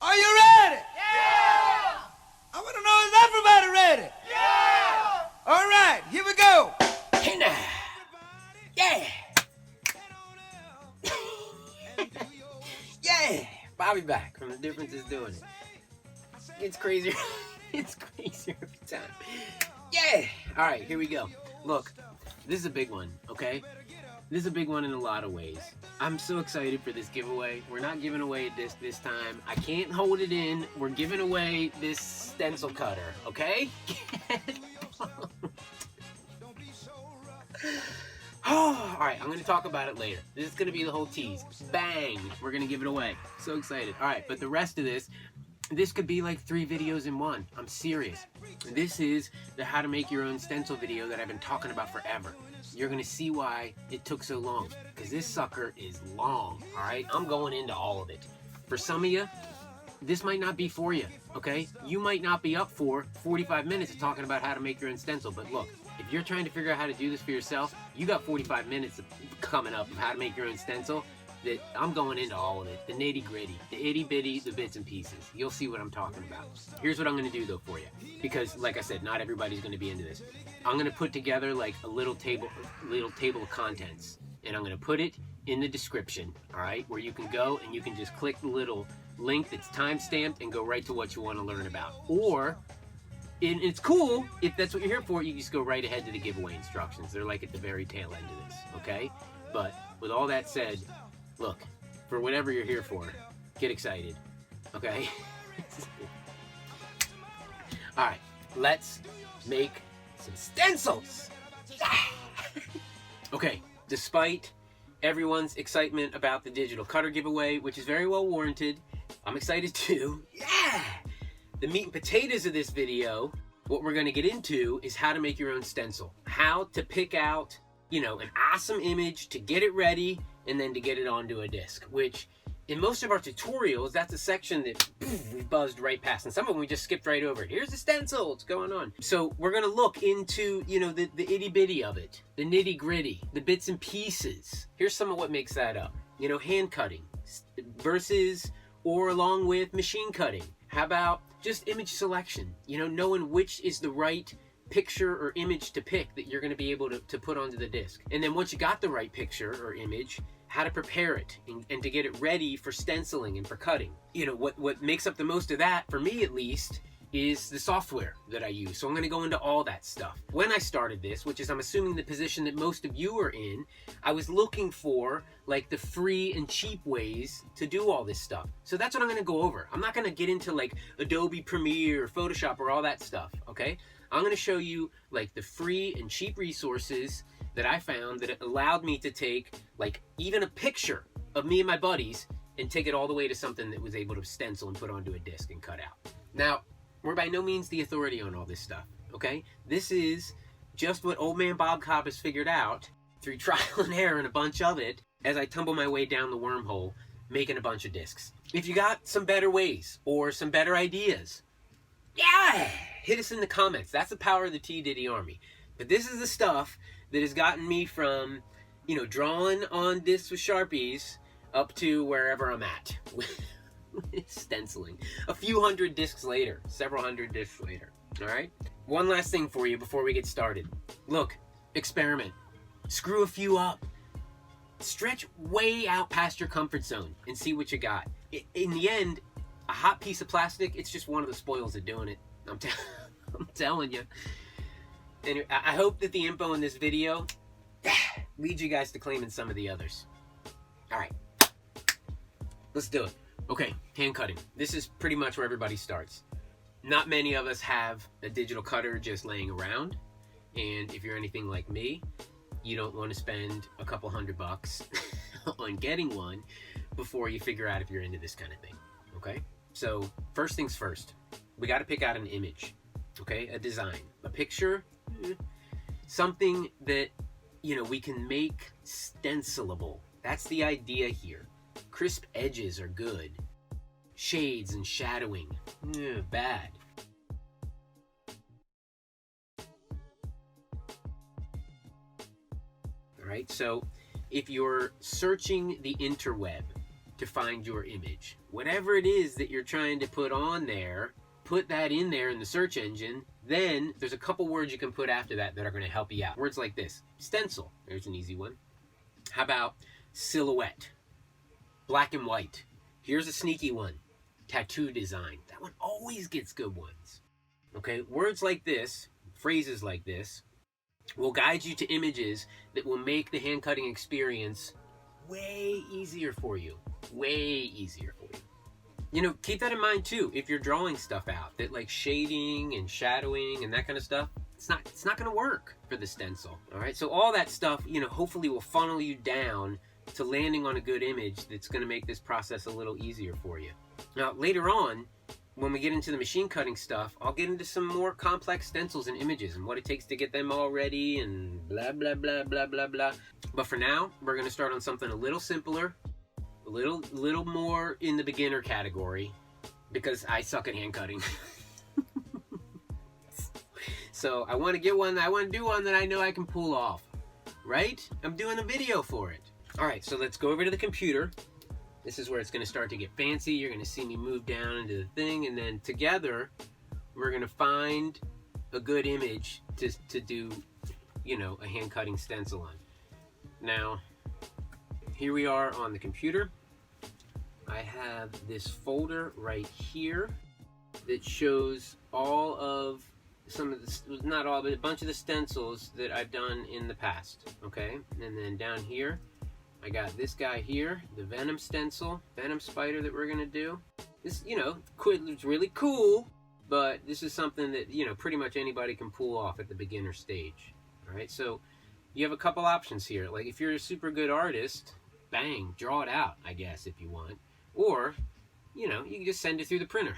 Are you ready? Yeah! I want to know, is everybody ready? Yeah! All right, here we go. Hey now. Yeah. Yeah. Bobby back from The Difference Is Doing It. It's crazier. It's crazier every time. Yeah. All right, here we go. Look, this is a big one, okay? This is a big one in a lot of ways. I'm so excited for this giveaway. We're not giving away a disc this time. I can't hold it in. We're giving away this stencil cutter, okay? Oh, all right, I'm going to talk about it later. This is going to be the whole tease. Bang! We're going to give it away. So excited. All right, but the rest of this could be like 3 videos in one. I'm serious. This is the how to make your own stencil video that I've been talking about forever. You're going to see why it took so long, because this sucker is long, all right? I'm going into all of it. For some of you, this might not be for you, okay? You might not be up for 45 minutes of talking about how to make your own stencil, but look, if you're trying to figure out how to do this for yourself, you got 45 minutes coming up of how to make your own stencil. That I'm going into all of it, the nitty gritty, the itty bitty, the bits and pieces. You'll see what I'm talking about. Here's what I'm going to do though for you, because like I said, not everybody's going to be into this. I'm going to put together like a little table of contents, and I'm going to put it in the description, all right, where you can go and you can just click the little link that's time-stamped and go right to what you want to learn about. Or, and it's cool, if that's what you're here for, you just go right ahead to the giveaway instructions. They're like at the very tail end of this, okay? But with all that said, look, for whatever you're here for, get excited, okay? All right, let's make some stencils. Okay, despite everyone's excitement about the digital cutter giveaway, which is very well warranted, I'm excited too. Yeah! The meat and potatoes of this video, what we're gonna get into is how to make your own stencil. How to pick out, you know, an awesome image, to get it ready, and then to get it onto a disc, which in most of our tutorials, that's a section that we buzzed right past, and some of them we just skipped right over. Here's the stencil, what's going on? So we're gonna look into, you know, the itty bitty of it, the nitty gritty, the bits and pieces. Here's some of what makes that up. You know, hand cutting versus or along with machine cutting. How about just image selection? You know, knowing which is the right picture or image to pick that you're going to be able to put onto the disc. And then once you got the right picture or image, how to prepare it and to get it ready for stenciling and for cutting. You know, what makes up the most of that, for me at least, is the software that I use. So I'm going to go into all that stuff. When I started this, which is I'm assuming the position that most of you are in, I was looking for like the free and cheap ways to do all this stuff. So that's what I'm going to go over. I'm not going to get into like Adobe Premiere or Photoshop or all that stuff, okay? I'm going to show you like the free and cheap resources that I found that allowed me to take like even a picture of me and my buddies and take it all the way to something that was able to stencil and put onto a disc and cut out. Now, we're by no means the authority on all this stuff, okay? This is just what old man Bob Cobb has figured out through trial and error and a bunch of it as I tumble my way down the wormhole making a bunch of discs. If you got some better ways or some better ideas, yeah, hit us in the comments. That's the power of the TDIDI Army. But this is the stuff that has gotten me from, you know, drawing on discs with Sharpies up to wherever I'm at. Stenciling. A few hundred discs later, several hundred discs later, all right? One last thing for you before we get started. Look, experiment. Screw a few up. Stretch way out past your comfort zone and see what you got. In the end, a hot piece of plastic, it's just one of the spoils of doing it. I'm telling you. Anyway, I hope that the info in this video leads you guys to claiming some of the others. All right, let's do it. Okay, hand cutting. This is pretty much where everybody starts. Not many of us have a digital cutter just laying around. And if you're anything like me, you don't want to spend a couple $100 on getting one before you figure out if you're into this kind of thing, okay? So first things first, we got to pick out an image, okay? A design, a picture, something that, you know, we can make stencilable. That's the idea here. Crisp edges are good. Shades and shadowing, bad. All right, so if you're searching the interweb to find your image. Whatever it is that you're trying to put on there, put that in there in the search engine. Then there's a couple words you can put after that that are going to help you out. Words like this: stencil, there's an easy one. How about silhouette, black and white? Here's a sneaky one: tattoo design. That one always gets good ones. Okay, words like this, phrases like this, will guide you to images that will make the hand cutting experience way easier for you. Way easier for you. You know, keep that in mind too if you're drawing stuff out, that like shading and shadowing and that kind of stuff, it's not going to work for the stencil. All right, so all that stuff, you know, hopefully will funnel you down to landing on a good image that's going to make this process a little easier for you. Now later on, when we get into the machine cutting stuff, I'll get into some more complex stencils and images and what it takes to get them all ready and blah blah blah blah blah blah. But for now, we're going to start on something a little simpler, a little more in the beginner category, because I suck at hand cutting. So I want to get one, I want to do one that I know I can pull off, right? I'm doing a video for it. All right, so let's go over to the computer. This is where it's going to start to get fancy. You're going to see me move down into the thing, and then together we're going to find a good image to do, you know, a hand cutting stencil on. Now, here we are on the computer. I have this folder right here that shows all of some of the, not all, but a bunch of the stencils that I've done in the past, okay? And then down here, I got this guy here, the Venom stencil, Venom spider that we're gonna do. This, you know, it's really cool, but this is something that, you know, pretty much anybody can pull off at the beginner stage. All right, so you have a couple options here. Like if you're a super good artist, bang, draw it out, I guess, if you want. Or, you know, you can just send it through the printer,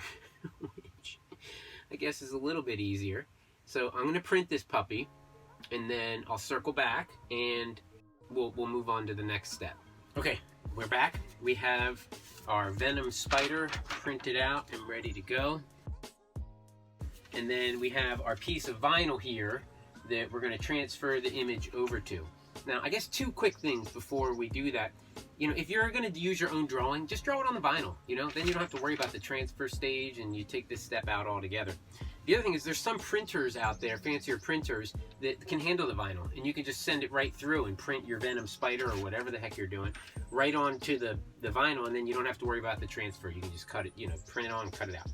which I guess is a little bit easier. So I'm gonna print this puppy, and then I'll circle back and we'll move on to the next step. Okay, we're back. We have our Venom spider printed out and ready to go. And then we have our piece of vinyl here that we're going to transfer the image over to. Now, I guess two quick things before we do that. You know, if you're going to use your own drawing, just draw it on the vinyl, you know? Then you don't have to worry about the transfer stage and you take this step out altogether. The other thing is there's some printers out there, fancier printers, that can handle the vinyl, and you can just send it right through and print your Venom spider or whatever the heck you're doing right onto the vinyl, and then you don't have to worry about the transfer. You can just cut it, you know, print it on and cut it out.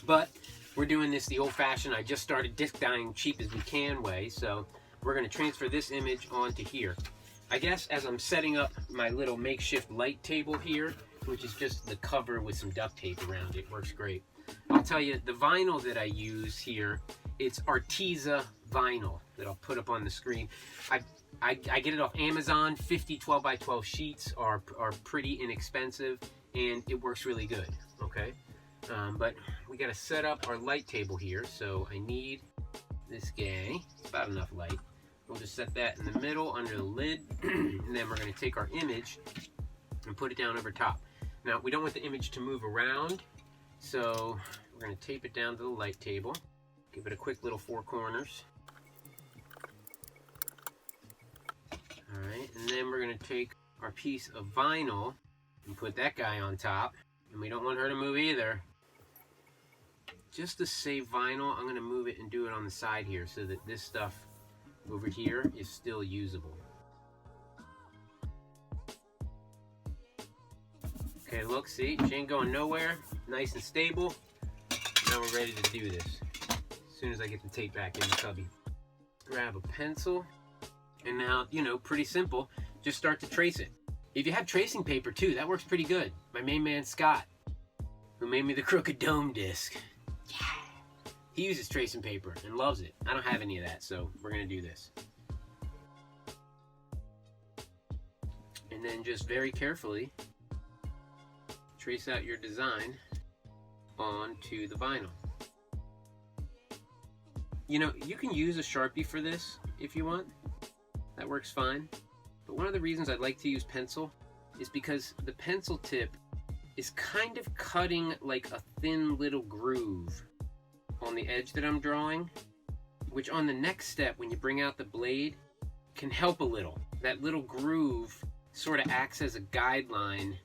But we're doing this the old-fashioned, I just started disc dyeing cheap as we can way, so we're going to transfer this image onto here. I guess as I'm setting up my little makeshift light table here, which is just the cover with some duct tape around it, works great. I'll tell you, the vinyl that I use here, it's Arteza vinyl that I'll put up on the screen. I get it off Amazon. 50 12x12 sheets are pretty inexpensive, and it works really good, okay? But we got to set up our light table here, so I need this guy. It's about enough light. We'll just set that in the middle under the lid, and then we're going to take our image and put it down over top. Now, we don't want the image to move around, so we're going to tape it down to the light table. Give it a quick little 4 corners. Alright, and then we're going to take our piece of vinyl and put that guy on top. And we don't want her to move either. Just to save vinyl, I'm going to move it and do it on the side here so that this stuff over here is still usable. Okay, look, see, she ain't going nowhere. Nice and stable. Now we're ready to do this. As soon as I get the tape back in the cubby. Grab a pencil. And now, you know, pretty simple. Just start to trace it. If you have tracing paper too, that works pretty good. My main man, Scott, who made me the crooked dome disc. Yeah. He uses tracing paper and loves it. I don't have any of that, so we're gonna do this. And then just very carefully trace out your design onto the vinyl. You know, you can use a Sharpie for this if you want. That works fine. But one of the reasons I'd like to use pencil is because the pencil tip is kind of cutting like a thin little groove on the edge that I'm drawing, which on the next step, when you bring out the blade, can help a little. That little groove sort of acts as a guideline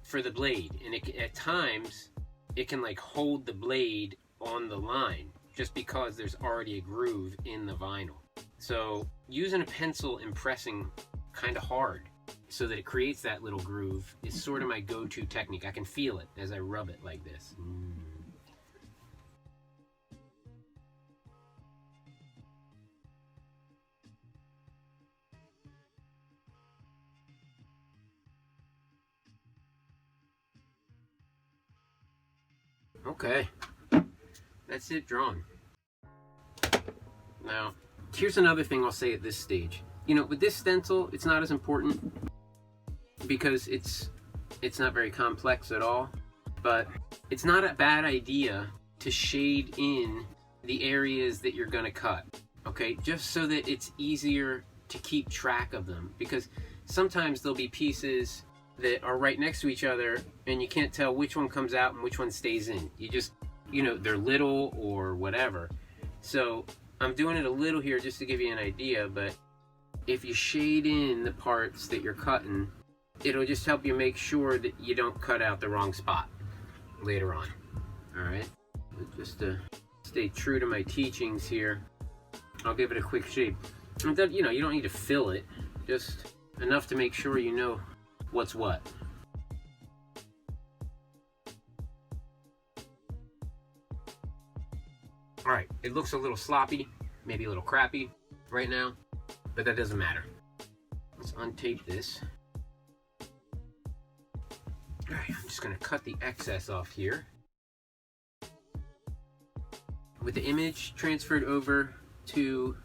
for the blade, and at times it can like hold the blade on the line just because there's already a groove in the vinyl. So using a pencil and pressing kind of hard so that it creates that little groove is sort of my go-to technique. I can feel it as I rub it like this. Okay, that's it drawn. Now, here's another thing I'll say at this stage. You know, with this stencil, it's not as important because it's not very complex at all, but it's not a bad idea to shade in the areas that you're gonna cut, okay? Just so that it's easier to keep track of them, because sometimes there'll be pieces that are right next to each other and you can't tell which one comes out and which one stays in. You just, you know, they're little or whatever. So I'm doing it a little here just to give you an idea, but if you shade in the parts that you're cutting, it'll just help you make sure that you don't cut out the wrong spot later on. All right, just to stay true to my teachings here, I'll give it a quick shade. And then, you know, you don't need to fill it, just enough to make sure you know what's what. All right, it looks a little sloppy, maybe a little crappy right now, but that doesn't matter. Let's untape this. All right, I'm just gonna cut the excess off here. With the image transferred over to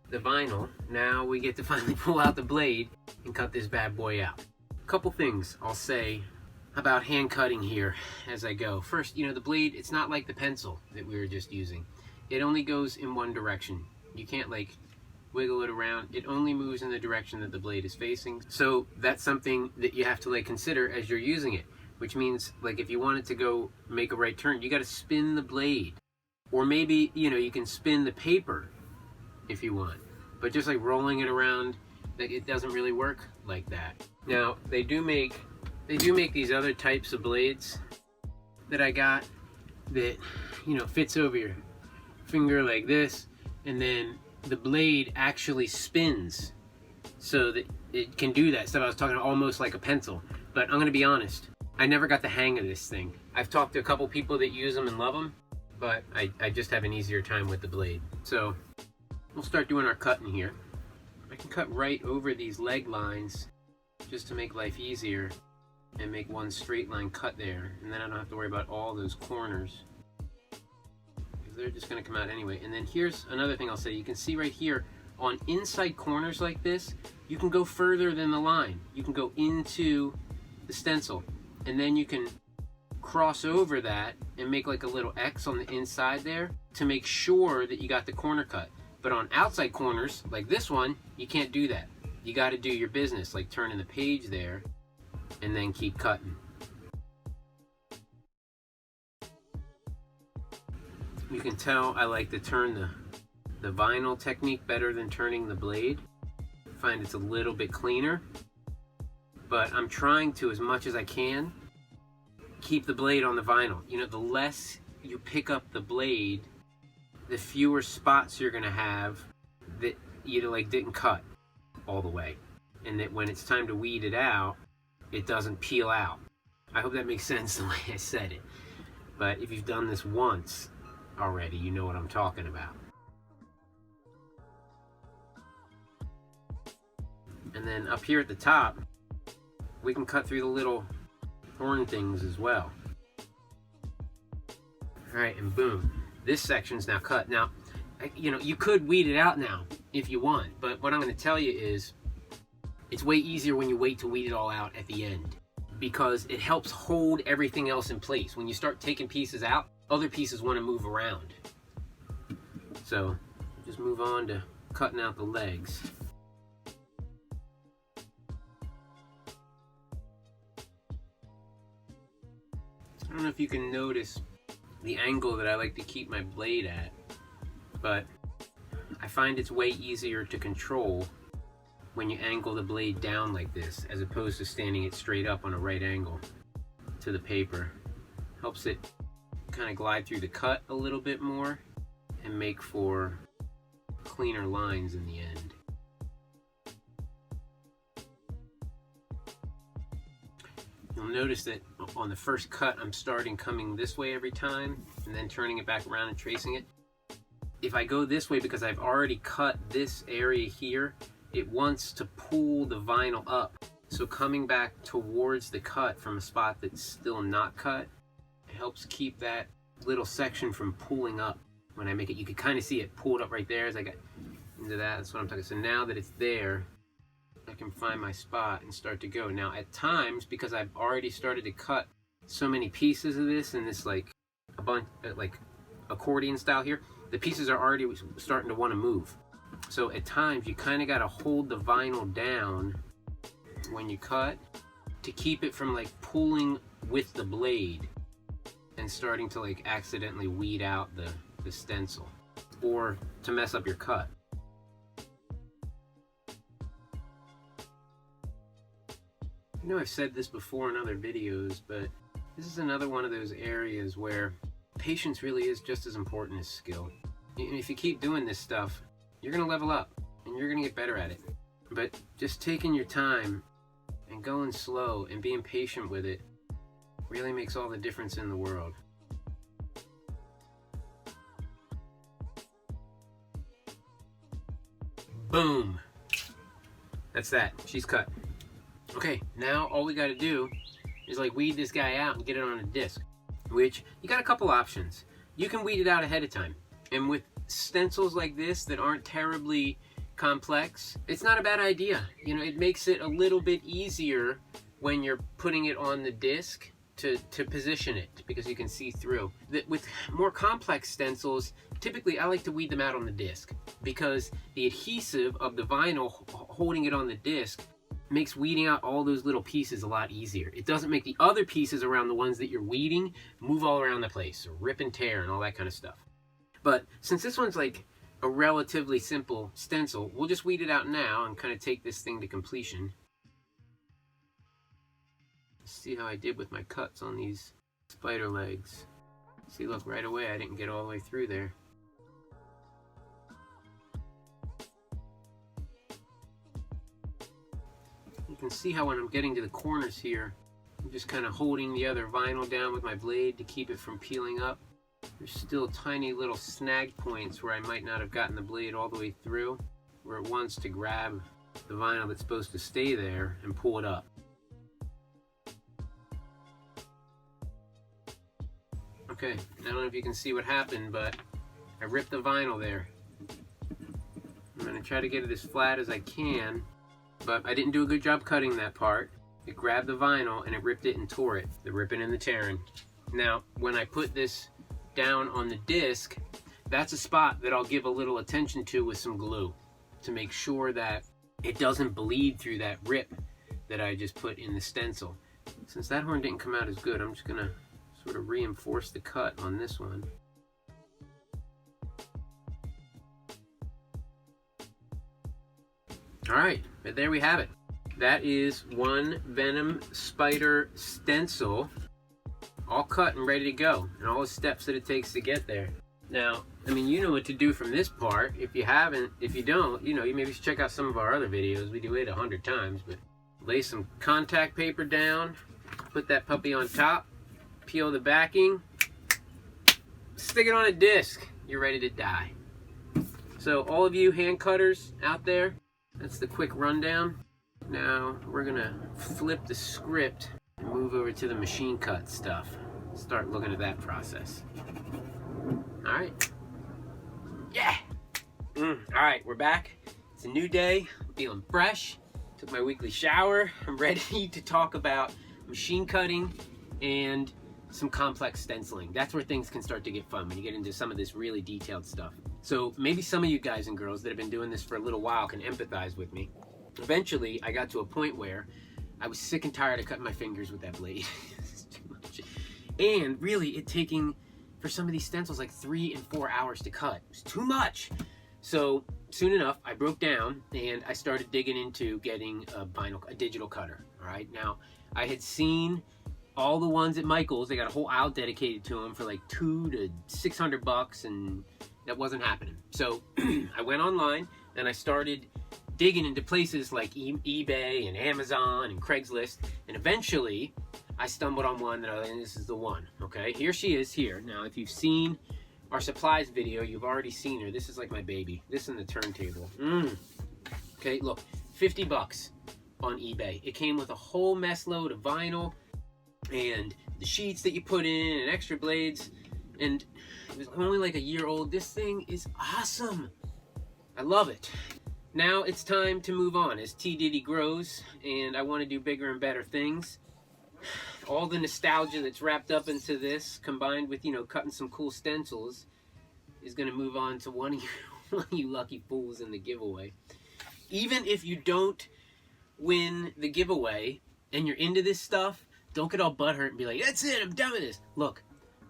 the vinyl, now we get to finally pull out the blade and cut this bad boy out. A couple things I'll say about hand cutting here as I go. First, you know, the blade, it's not like the pencil that we were just using. It only goes in one direction. You can't like wiggle it around. It only moves in the direction that the blade is facing. So that's something that you have to like consider as you're using it, which means like if you want it to go make a right turn, you got to spin the blade. Or maybe, you know, you can spin the paper if you want, but just like rolling it around, like it doesn't really work like that. Now they do make these other types of blades that I got that, you know, fits over your finger like this, and then the blade actually spins so that it can do that stuff I was talking about, almost like a pencil. But I'm gonna be honest, I never got the hang of this thing. I've talked to a couple people that use them and love them, but I just have an easier time with the blade. So we'll start doing our cutting here. I can cut right over these leg lines just to make life easier and make one straight line cut there, and then I don't have to worry about all those corners because they're just going to come out anyway. And then here's another thing I'll say. You can see right here on inside corners like this, you can go further than the line. You can go into the stencil, and then you can cross over that and make like a little X on the inside there to make sure that you got the corner cut. But on outside corners like this one, you can't do that. You got to do your business, like turning the page there and then keep cutting. You can tell I like to turn the vinyl technique better than turning the blade. I find it's a little bit cleaner, but I'm trying to, as much as I can, keep the blade on the vinyl. You know, the less you pick up the blade, the fewer spots you're gonna have that you like didn't cut all the way, and that when it's time to weed it out, it doesn't peel out. I hope that makes sense the way I said it, but if you've done this once already, you know what I'm talking about. And then up here at the top, we can cut through the little horn things as well. All right, and boom, this section's now cut. Now, you know, you could weed it out now if you want, but what I'm going to tell you is it's way easier when you wait to weed it all out at the end, because it helps hold everything else in place. When you start taking pieces out, other pieces want to move around. So just move on to cutting out the legs. I don't know if you can notice the angle that I like to keep my blade at, but I find it's way easier to control when you angle the blade down like this, as opposed to standing it straight up on a right angle. to the paper. Helps it kind of glide through the cut a little bit more and make for cleaner lines in the end. You'll notice that on the first cut, I'm starting coming this way every time and then turning it back around and tracing it. If I go this way, because I've already cut this area here, it wants to pull the vinyl up. So coming back towards the cut from a spot that's still not cut, it helps keep that little section from pulling up. When I make it, you can kind of see it pulled up right there as I got into that. That's what I'm talking. So now that it's there, I can find my spot and start to go. Now at times, because I've already started to cut so many pieces of this in this like a bunch like accordion style here, the pieces are already starting to want to move. So at times you kind of got to hold the vinyl down when you cut to keep it from like pulling with the blade and starting to like accidentally weed out the stencil or to mess up your cut. I know I've said this before in other videos, but this is another one of those areas where patience really is just as important as skill. And if you keep doing this stuff, you're gonna level up and you're gonna get better at it. But just taking your time and going slow and being patient with it really makes all the difference in the world. Boom! That's that. She's cut. Okay, now all we gotta do is like weed this guy out and get it on a disc, which you got a couple options. You can weed it out ahead of time. And with stencils like this that aren't terribly complex, it's not a bad idea. You know, it makes it a little bit easier when you're putting it on the disc to position it because you can see through. With more complex stencils, typically I like to weed them out on the disc because the adhesive of the vinyl holding it on the disc makes weeding out all those little pieces a lot easier. It doesn't make the other pieces around the ones that you're weeding move all around the place or rip and tear and all that kind of stuff. But since this one's like a relatively simple stencil, we'll just weed it out now and kind of take this thing to completion. See how I did with my cuts on these spider legs. See, look, right away I didn't get all the way through there. You can see how when I'm getting to the corners here, I'm just kind of holding the other vinyl down with my blade to keep it from peeling up. There's still tiny little snag points where I might not have gotten the blade all the way through, where it wants to grab the vinyl that's supposed to stay there and pull it up. Okay, I don't know if you can see what happened, but I ripped the vinyl there. I'm going to try to get it as flat as I can, but I didn't do a good job cutting that part. It grabbed the vinyl and it ripped it and tore it. The ripping and the tearing. Now, when I put this down on the disc, that's a spot that I'll give a little attention to with some glue to make sure that it doesn't bleed through that rip that I just put in the stencil. Since that horn didn't come out as good, I'm just going to sort of reinforce the cut on this one. Alright, but there we have it. That is one Venom Spider stencil, all cut and ready to go, and all the steps that it takes to get there. Now, I mean, you know what to do from this part. If you haven't, if you don't, you know, you maybe should check out some of our other videos. We do it 100 times, but lay some contact paper down, put that puppy on top, peel the backing, stick it on a disc. You're ready to die. So all of you hand cutters out there, that's the quick rundown. Now we're gonna flip the script and move over to the machine cut stuff. Start looking at that process. All right. Yeah. All right, we're back. It's a new day. I'm feeling fresh. Took my weekly shower. I'm ready to talk about machine cutting and some complex stenciling. That's where things can start to get fun when you get into some of this really detailed stuff. So maybe some of you guys and girls that have been doing this for a little while can empathize with me. Eventually, I got to a point where I was sick and tired of cutting my fingers with that blade. It's too much. And really, it taking, for some of these stencils, like 3 and 4 hours to cut. It was too much. So soon enough, I broke down and I started digging into getting a digital cutter. All right. Now, I had seen all the ones at Michael's, they got a whole aisle dedicated to them for like $200 to $600, and that wasn't happening. So I went online and I started digging into places like eBay and Amazon and Craigslist, and eventually I stumbled on one and this is the one. Okay, here she is here. Now, if you've seen our supplies video, you've already seen her. This is like my baby. This and the turntable. Okay, look, 50 bucks on eBay. It came with a whole mess load of vinyl and the sheets that you put in and extra blades, and it was only like a year old. This thing is awesome. I love it. Now it's time to move on as TDIDI grows, and I want to do bigger and better things. All the nostalgia that's wrapped up into this, combined with, you know, cutting some cool stencils, is going to move on to one of you lucky fools in the giveaway. Even if you don't win the giveaway and you're into this stuff, don't get all butthurt and be like, that's it, I'm done with this. Look,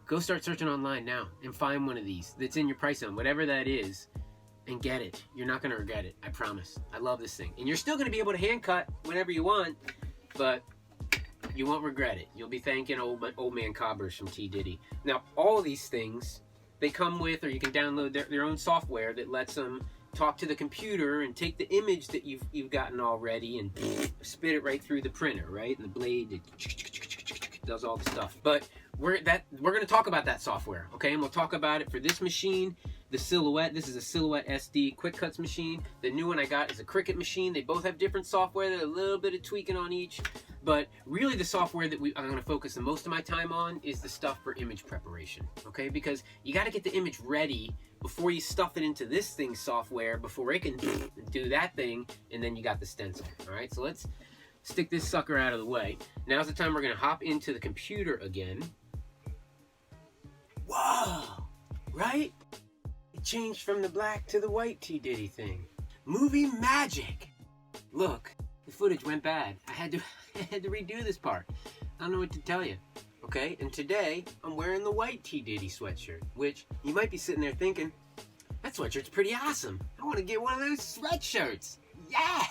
go start searching online now and find one of these that's in your price zone, whatever that is, and get it. You're not going to regret it, I promise. I love this thing. And you're still going to be able to hand cut whenever you want, but you won't regret it. You'll be thanking old man Cobbers from TDIDI. Now, all of these things, they come with, or you can download their own software that lets them talk to the computer and take the image that you've gotten already and spit it right through the printer, right? And the blade does all the stuff. But we're going to talk about that software, okay? And we'll talk about it for this machine, the Silhouette. This is a Silhouette SD Quickutz machine. The new one I got is a Cricut machine. They both have different software. There's a little bit of tweaking on each. But really the software that I'm going to focus the most of my time on is the stuff for image preparation, okay? Because you got to get the image ready before you stuff it into this thing's software, before it can do that thing, and then you got the stencil, all right? So let's stick this sucker out of the way. Now's the time we're going to hop into the computer again. Whoa, right? It changed from the black to the white TDIDI thing. Movie magic. Look, the footage went bad. I had to redo this part. I don't know what to tell you. Okay, and today I'm wearing the white TDIDI sweatshirt, which you might be sitting there thinking, that sweatshirt's pretty awesome. I want to get one of those sweatshirts. Yeah!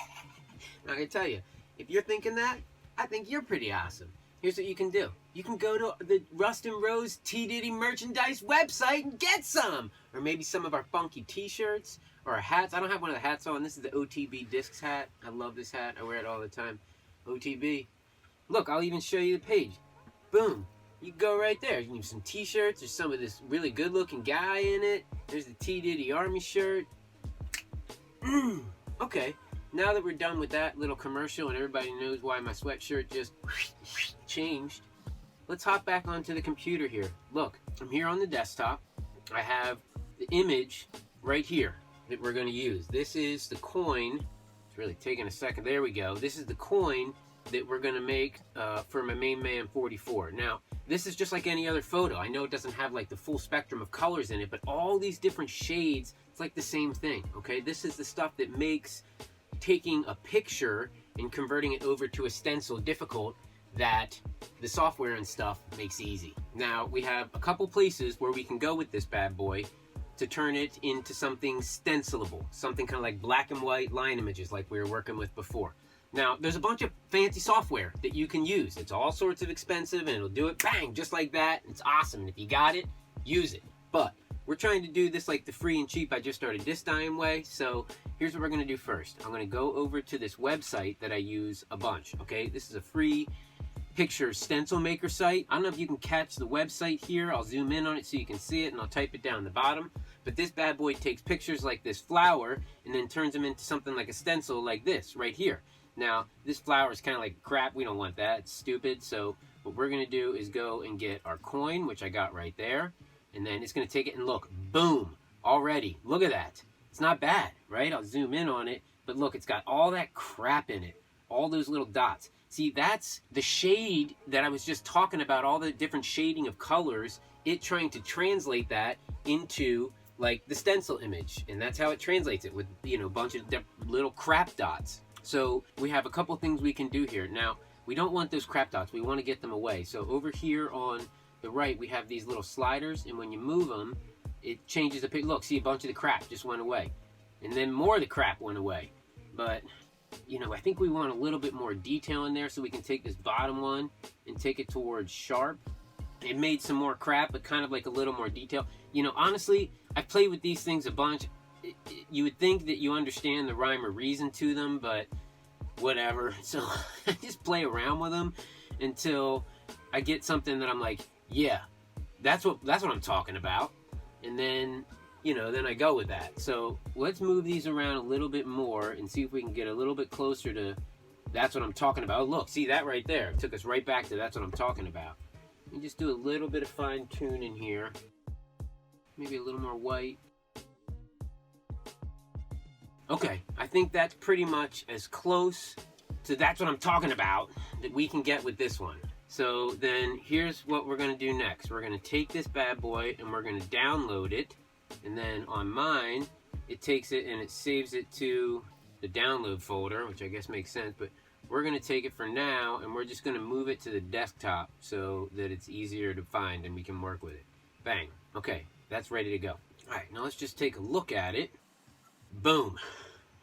I'm going to tell you, if you're thinking that, I think you're pretty awesome. Here's what you can do. You can go to the Rust and Rose TDIDI merchandise website and get some. Or maybe some of our funky t-shirts or our hats. I don't have one of the hats on. This is the OTB Discs hat. I love this hat. I wear it all the time. OTB. Look, I'll even show you the page. Boom. You go right there. You need some t-shirts. There's some of this really good looking guy in it. There's the TDIDI Army shirt. Okay. Now that we're done with that little commercial and everybody knows why my sweatshirt just changed, let's hop back onto the computer here. Look, I'm here on the desktop. I have the image right here that we're going to use. This is the coin. It's really taking a second. There we go. This is the coin that we're going to make for my main man 44. Now, this is just like any other photo. I know it doesn't have like the full spectrum of colors in it, but all these different shades, it's like the same thing, okay? This is the stuff that makes taking a picture and converting it over to a stencil difficult, that the software and stuff makes easy. Now, we have a couple places where we can go with this bad boy to turn it into something stencilable, something kind of like black and white line images like we were working with before. Now, there's a bunch of fancy software that you can use. It's all sorts of expensive, and it'll do it, bang, just like that. It's awesome, and if you got it, use it. But we're trying to do this like the free and cheap I just started this damn way, so here's what we're going to do first. I'm going to go over to this website that I use a bunch, okay? This is a free picture stencil maker site. I don't know if you can catch the website here. I'll zoom in on it so you can see it, and I'll type it down the bottom. But this bad boy takes pictures like this flower and then turns them into something like a stencil like this right here. Now, this flower is kind of like crap. We don't want that. It's stupid. So what we're going to do is go and get our coin, which I got right there. And then it's going to take it and look, boom, already. Look at that. It's not bad, right? I'll zoom in on it. But look, it's got all that crap in it. All those little dots. See, that's the shade that I was just talking about, all the different shading of colors, it trying to translate that into like the stencil image. And that's how it translates it with, you know, a bunch of little crap dots. So we have a couple things we can do here. Now, we don't want those crap dots. We want to get them away. So over here on the right, we have these little sliders. And when you move them, it changes the picture. Look, see, a bunch of the crap just went away. And then more of the crap went away. But you know, I think we want a little bit more detail in there, so we can take this bottom one and take it towards sharp. It made some more crap, but kind of like a little more detail. You know, honestly, I've played with these things a bunch. You would think that you understand the rhyme or reason to them, but whatever. So I just play around with them until I get something that I'm like, yeah, that's what I'm talking about. And then, you know, then I go with that. So let's move these around a little bit more and see if we can get a little bit closer to that's what I'm talking about. Oh, look, see that right there? It took us right back to that's what I'm talking about. And just do a little bit of fine tuning here. Maybe a little more white. Okay, I think that's pretty much as close to that's what I'm talking about that we can get with this one. So then here's what we're gonna do next. We're gonna take this bad boy and we're gonna download it. And then on mine, it takes it and it saves it to the download folder, which I guess makes sense, but we're gonna take it for now and we're just gonna move it to the desktop so that it's easier to find and we can work with it. Bang, okay, that's ready to go. All right, now let's just take a look at it. Boom,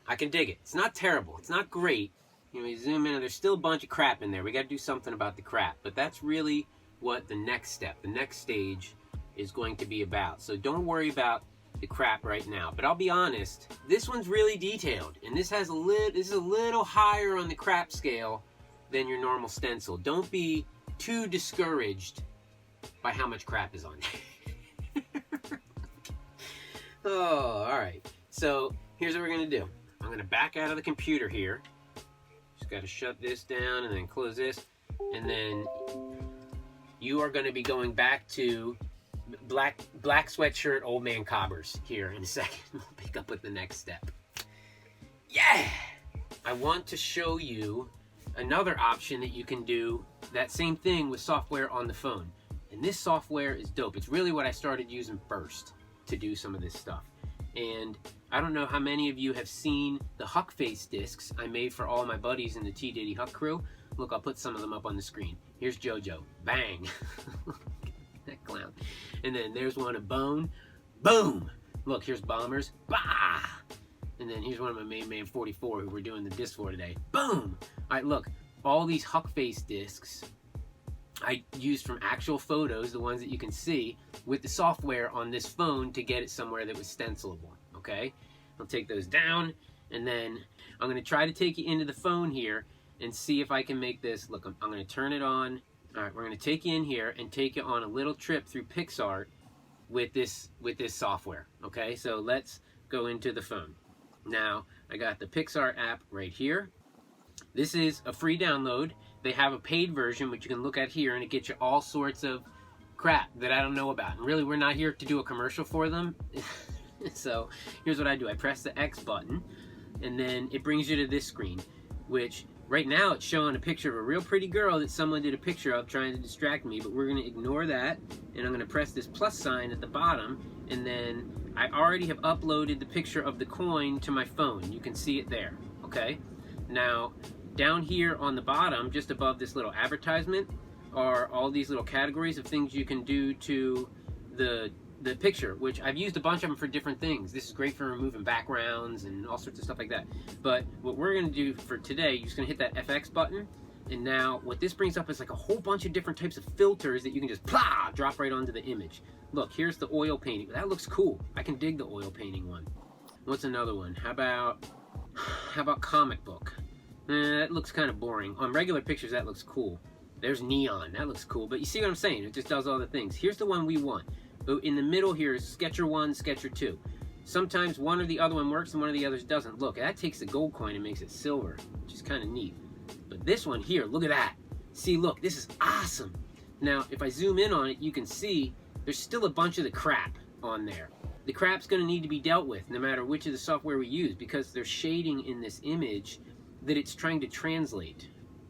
I can dig it. It's not terrible, it's not great. You know, you zoom in and there's still a bunch of crap in there. We gotta do something about the crap, but that's really what the next step, the next stage is going to be about. So don't worry about the crap right now. But I'll be honest, this one's really detailed, and this is a little higher on the crap scale than your normal stencil. Don't be too discouraged by how much crap is on there. Oh, all right. So here's what we're gonna do. I'm gonna back out of the computer here. Just gotta shut this down and then close this, and then you are gonna be going back to black sweatshirt old man cobbers here in a second. We'll pick up with the next step. Yeah! I want to show you another option that you can do that same thing with software on the phone. And this software is dope. It's really what I started using first to do some of this stuff. And I don't know how many of you have seen the Huck Face discs I made for all my buddies in the TDIDI Huck crew. Look, I'll put some of them up on the screen. Here's JoJo. Bang! That clown. And then there's one of Bone. Boom! Look, here's Bombers. Bah! And then here's one of my main man 44 who we're doing the disc for today. Boom! Alright, look. All these Huck Face discs I used from actual photos, the ones that you can see, with the software on this phone to get it somewhere that was stencilable. Okay? I'll take those down, and then I'm going to try to take you into the phone here and see if I can make this. Look, I'm going to turn it on. All right, we're going to take you in here and take you on a little trip through PixArt with this software. Okay, so let's go into the phone. Now, I got the PixArt app right here. This is a free download. They have a paid version, which you can look at here, and it gets you all sorts of crap that I don't know about. And really, we're not here to do a commercial for them. So here's what I do. I press the X button, and then it brings you to this screen, which right now it's showing a picture of a real pretty girl that someone did a picture of trying to distract me, but we're going to ignore that, and I'm going to press this plus sign at the bottom, and then I already have uploaded the picture of the coin to my phone. You can see it there, okay? Now, down here on the bottom, just above this little advertisement, are all these little categories of things you can do to the picture, which I've used a bunch of them for different things. This is great for removing backgrounds and all sorts of stuff like that. But what we're going to do for today, you're just going to hit that FX button, and now what this brings up is like a whole bunch of different types of filters that you can just drop right onto the image. Look, here's the oil painting. That looks cool. I can dig the oil painting one. What's another one? How about comic book? That looks kind of boring. On regular pictures, that looks cool. There's neon. That looks cool. But you see what I'm saying? It just does all the things. Here's the one we want. In the middle here is Sketcher 1, Sketcher 2. Sometimes one or the other one works and one of the others doesn't. Look, that takes the gold coin and makes it silver, which is kind of neat. But this one here, look at that. See, look, this is awesome. Now, if I zoom in on it, you can see there's still a bunch of the crap on there. The crap's going to need to be dealt with no matter which of the software we use, because there's shading in this image that it's trying to translate.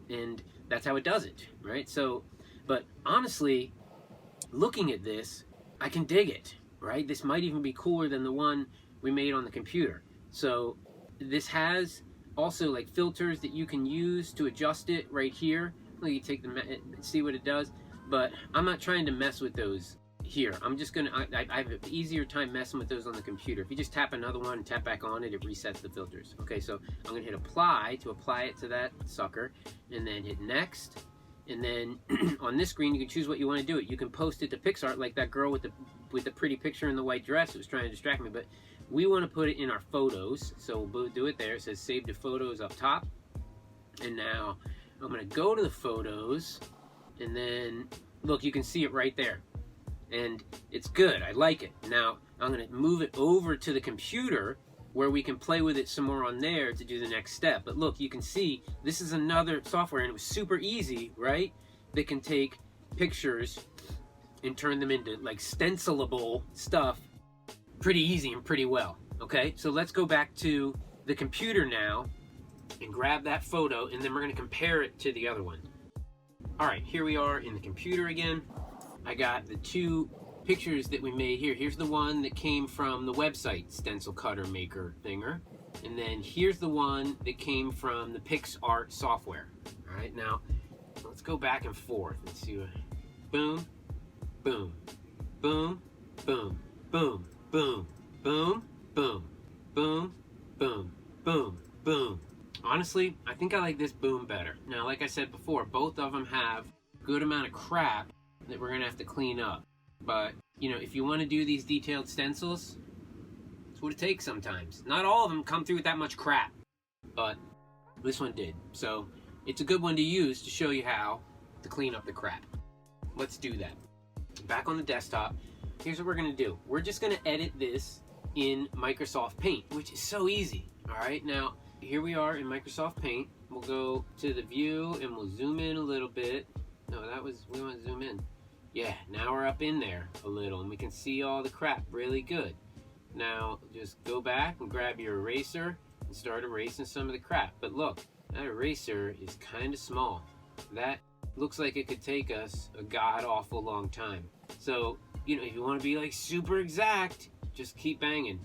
And that's how it does it, right? So, but honestly, looking at this, I can dig it, right? This might even be cooler than the one we made on the computer. So this has also like filters that you can use to adjust it right here. You take the see what it does, but I'm not trying to mess with those here, I'm just gonna, I have an easier time messing with those on the computer. If you just tap another one and tap back on it, it resets the filters. Okay, so I'm gonna hit apply to apply it to that sucker, and then hit next. And then on this screen, you can choose what you want to do it. You can post it to PixArt like that girl with the pretty picture in the white dress. It was trying to distract me, but we want to put it in our photos. So we'll do it there. It says save to photos up top. And now I'm going to go to the photos, and then look, you can see it right there. And it's good. I like it. Now I'm going to move it over to the computer where we can play with it some more on there to do the next step. But look, you can see this is another software, and it was super easy, right? That can take pictures and turn them into like stencilable stuff pretty easy and pretty well. Okay, so let's go back to the computer now and grab that photo, and then we're going to compare it to the other one. All right, here we are in the computer again. I got the two pictures that we made here. Here's the one that came from the website stencil cutter maker thinger, and then here's the one that came from the PixArt software. All right, now let's go back and forth. Let's see what, boom, boom, boom, boom, boom, boom, boom, boom, boom, boom, boom, boom. Honestly, I think I like this boom better. Now, like I said before, both of them have a good amount of crap that we're gonna have to clean up. But, you know, if you want to do these detailed stencils, it's what it takes sometimes. Not all of them come through with that much crap, but this one did. So it's a good one to use to show you how to clean up the crap. Let's do that. Back on the desktop, here's what we're going to do. We're just going to edit this in Microsoft Paint, which is so easy. All right, now here we are in Microsoft Paint. We'll go to the view and we'll zoom in a little bit. No, we want to zoom in. Yeah, now we're up in there a little and we can see all the crap really good. Now just go back and grab your eraser and start erasing some of the crap. But look, that eraser is kind of small. That looks like it could take us a god-awful long time. So, you know, if you want to be like super exact, just keep banging.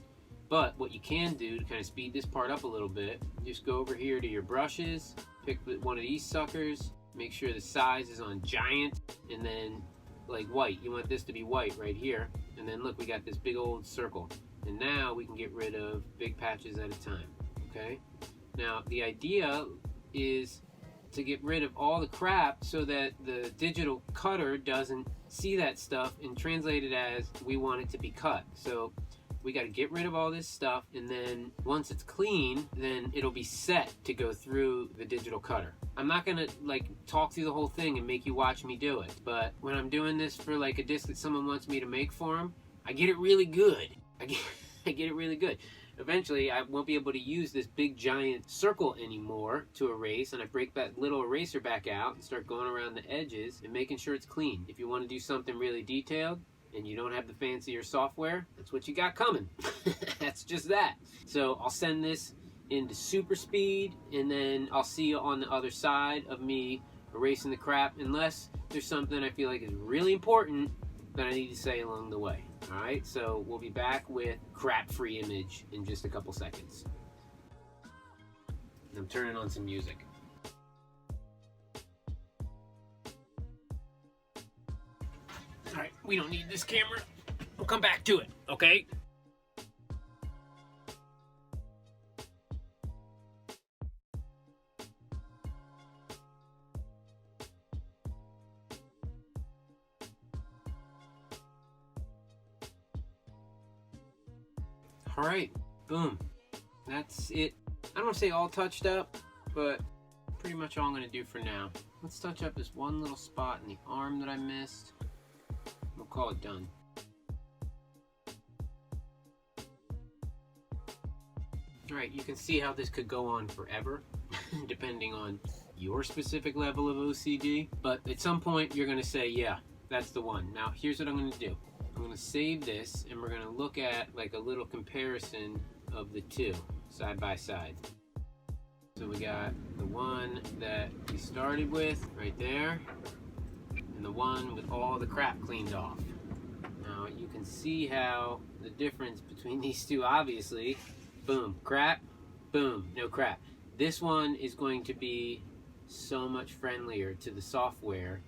But what you can do to kind of speed this part up a little bit, just go over here to your brushes, pick one of these suckers, make sure the size is on giant, and then like white. You want this to be white right here. And then look, we got this big old circle. And now we can get rid of big patches at a time, okay? Now, the idea is to get rid of all the crap so that the digital cutter doesn't see that stuff and translate it as we want it to be cut. So we got to get rid of all this stuff, and then once it's clean, then it'll be set to go through the digital cutter. I'm not gonna like talk through the whole thing and make you watch me do it, but when I'm doing this for like a disc that someone wants me to make for them, I get it really good. I get it really good. Eventually, I won't be able to use this big giant circle anymore to erase, and I break that little eraser back out and start going around the edges and making sure it's clean. If you want to do something really detailed, and you don't have the fancier software, that's what you got coming. That's just that. So I'll send this into super speed, and then I'll see you on the other side of me erasing the crap, unless there's something I feel like is really important that I need to say along the way. All right, so we'll be back with crap-free image in just a couple seconds. I'm turning on some music. All right, we don't need this camera. We'll come back to it, okay? All right, boom. That's it. I don't want to say all touched up, but pretty much all I'm going to do for now. Let's touch up this one little spot in the arm that I missed. We'll call it done. Alright, you can see how this could go on forever, depending on your specific level of OCD. But at some point, you're going to say, yeah, that's the one. Now, here's what I'm going to do. I'm going to save this, and we're going to look at like a little comparison of the two, side by side. So we got the one that we started with, right there, and the one with all the crap cleaned off. Now you can see how the difference between these two, obviously, boom, crap, boom, no crap. This one is going to be so much friendlier to the software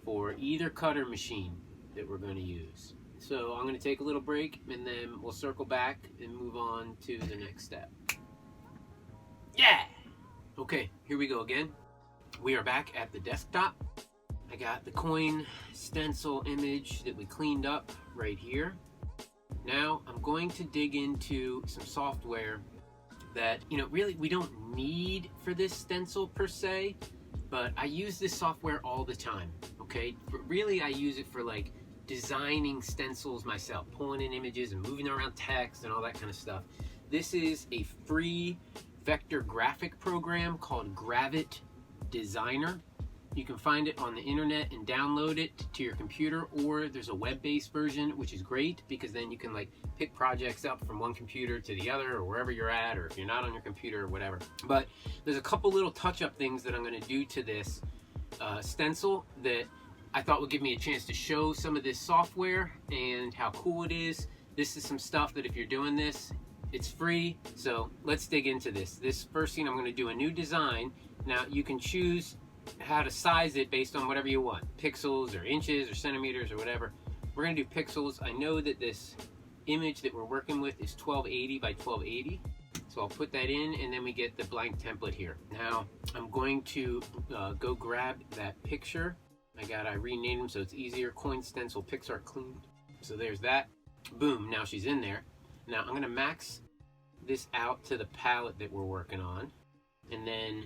for either cutter machine that we're going to use. So I'm going to take a little break and then we'll circle back and move on to the next step. Yeah! Okay, here we go again. We are back at the desktop. I got the coin stencil image that we cleaned up right here. Now I'm going to dig into some software that, you know, really we don't need for this stencil per se, but I use this software all the time, okay? But really I use it for like designing stencils myself, pulling in images and moving around text and all that kind of stuff. This is a free vector graphic program called Gravit Designer. You can find it on the internet and download it to your computer, or there's a web-based version, which is great because then you can like pick projects up from one computer to the other or wherever you're at, or if you're not on your computer or whatever. But there's a couple little touch-up things that I'm going to do to this stencil that I thought would give me a chance to show some of this software and how cool it is. This is some stuff that if you're doing this, it's free. So let's dig into this. This first scene, I'm going to do a new design. Now you can choose how to size it based on whatever you want, pixels or inches or centimeters or whatever. We're going to do pixels. I know that this image that we're working with is 1280 by 1280, so I'll put that in and then we get the blank template here. Now I'm going to go grab that picture. I renamed them so it's easier. Coin stencil Pixar clean. So there's that. Boom, now she's in there. Now I'm going to max this out to the palette that we're working on, and then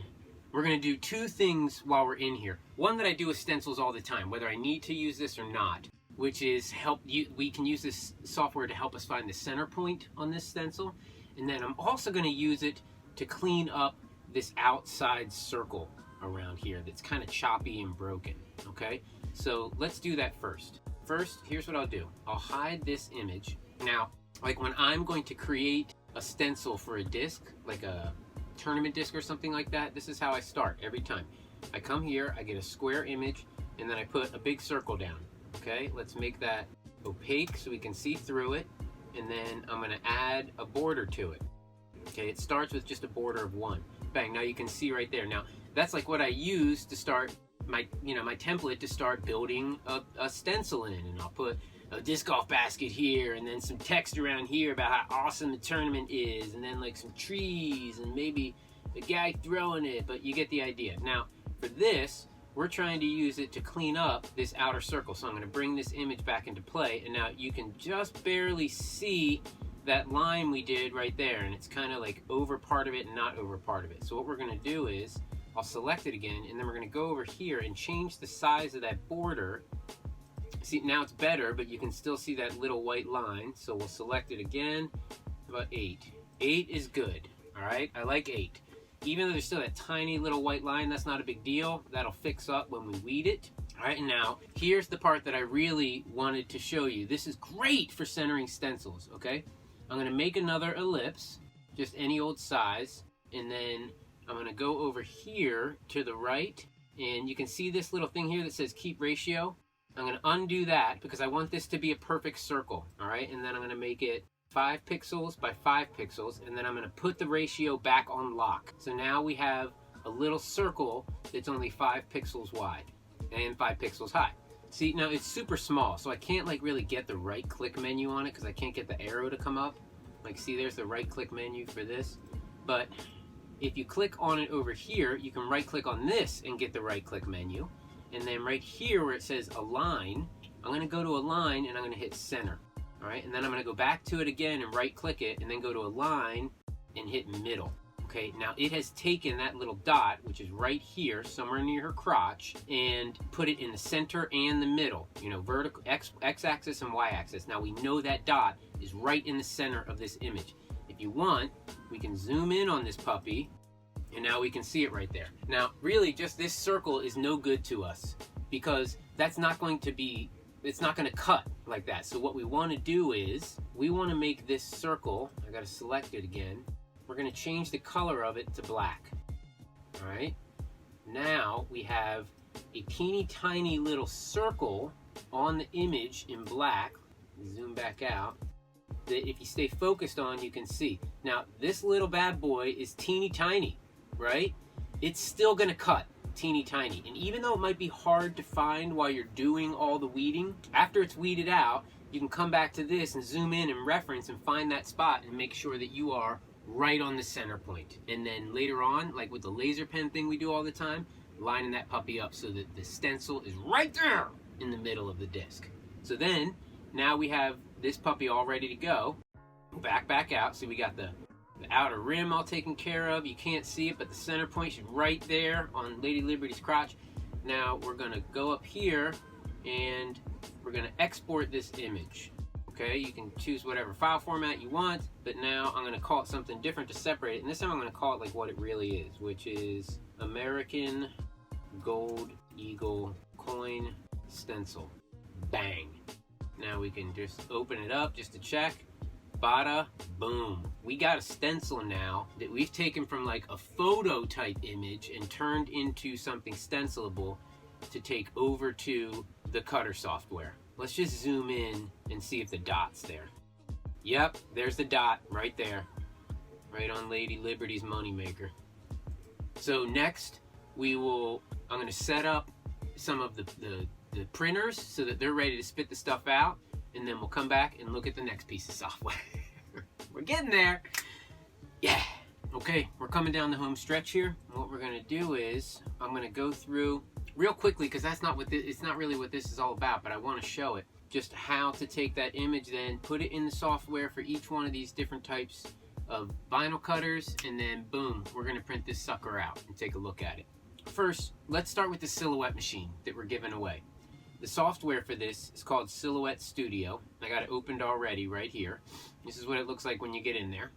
we're going to do two things while we're in here. One that I do with stencils all the time, whether I need to use this or not, which is we can use this software to help us find the center point on this stencil. And then I'm also going to use it to clean up this outside circle around here that's kind of choppy and broken. Okay, so let's do that first. First, here's what I'll do. I'll hide this image. Now, like when I'm going to create a stencil for a disc, like a tournament disc or something like that, this is how I start every time. I come here, I get a square image, and then I put a big circle down. Okay, let's make that opaque so we can see through it, and then I'm going to add a border to it. Okay, it starts with just a border of 1. Bang, now you can see right there. Now that's like what I use to start my template to start building a stencil in, and I'll put a disc golf basket here, and then some text around here about how awesome the tournament is, and then like some trees and maybe a guy throwing it, but you get the idea. Now for this, we're trying to use it to clean up this outer circle. So I'm going to bring this image back into play, and now you can just barely see that line we did right there, and it's kind of like over part of it and not over part of it. So what we're going to do is I'll select it again, and then we're going to go over here and change the size of that border. See, now it's better, but you can still see that little white line. So we'll select it again, about 8. 8 is good, all right? I like 8. Even though there's still that tiny little white line, that's not a big deal. That'll fix up when we weed it. All right, and now here's the part that I really wanted to show you. This is great for centering stencils, okay? I'm gonna make another ellipse, just any old size, and then I'm gonna go over here to the right, and you can see this little thing here that says keep ratio. I'm going to undo that because I want this to be a perfect circle, all right? And then I'm going to make it 5 pixels by 5 pixels, and then I'm going to put the ratio back on lock. So now we have a little circle that's only 5 pixels wide and 5 pixels high. See, now it's super small, so I can't like really get the right click menu on it because I can't get the arrow to come up. Like, see, there's the right click menu for this. But if you click on it over here, you can right click on this and get the right click menu. And then right here where it says align, I'm going to go to align and I'm going to hit center. All right, and then I'm going to go back to it again and right click it and then go to align and hit middle. Okay, now it has taken that little dot, which is right here, somewhere near her crotch, and put it in the center and the middle, you know, vertical, x-axis and y-axis. Now we know that dot is right in the center of this image. If you want, we can zoom in on this puppy, and now we can see it right there. Now, really, just this circle is no good to us because that's not going to be, it's not going to cut like that. So what we want to do is, we want to make this circle, I got to select it again, we're going to change the color of it to black. All right, now we have a teeny tiny little circle on the image in black. Zoom back out. That if you stay focused on, you can see. Now this little bad boy is teeny tiny, right? It's still going to cut teeny tiny, and even though it might be hard to find while you're doing all the weeding, after it's weeded out, you can come back to this and zoom in and reference and find that spot and make sure that you are right on the center point. And then later on, like with the laser pen thing we do all the time, lining that puppy up so that the stencil is right there in the middle of the disc. So then, now we have this puppy all ready to go. Back out. So we got the outer rim all taken care of. You can't see it, but the center point is right there on Lady Liberty's crotch. Now we're gonna go up here and we're gonna export this image. Okay, you can choose whatever file format you want, but now I'm gonna call it something different to separate it. And this time I'm gonna call it like what it really is, which is American Gold Eagle Coin Stencil. Bang. Now we can just open it up just to check. Bada boom. We got a stencil now that we've taken from like a photo type image and turned into something stencilable to take over to the cutter software. Let's just zoom in and see if the dot's there. Yep, there's the dot right there. Right on Lady Liberty's moneymaker. So next I'm gonna set up some of the printers so that they're ready to spit the stuff out, and then we'll come back and look at the next piece of software. We're getting there. Yeah. Okay, we're coming down the home stretch here. And what we're gonna do is I'm gonna go through real quickly, because that's not what it's not really what this is all about, but I want to show it just how to take that image, then put it in the software for each one of these different types of vinyl cutters, and then boom, we're gonna print this sucker out and take a look at it. First, let's start with the Silhouette machine that we're giving away. The software for this is called Silhouette Studio. I got it opened already right here. This is what it looks like when you get in there.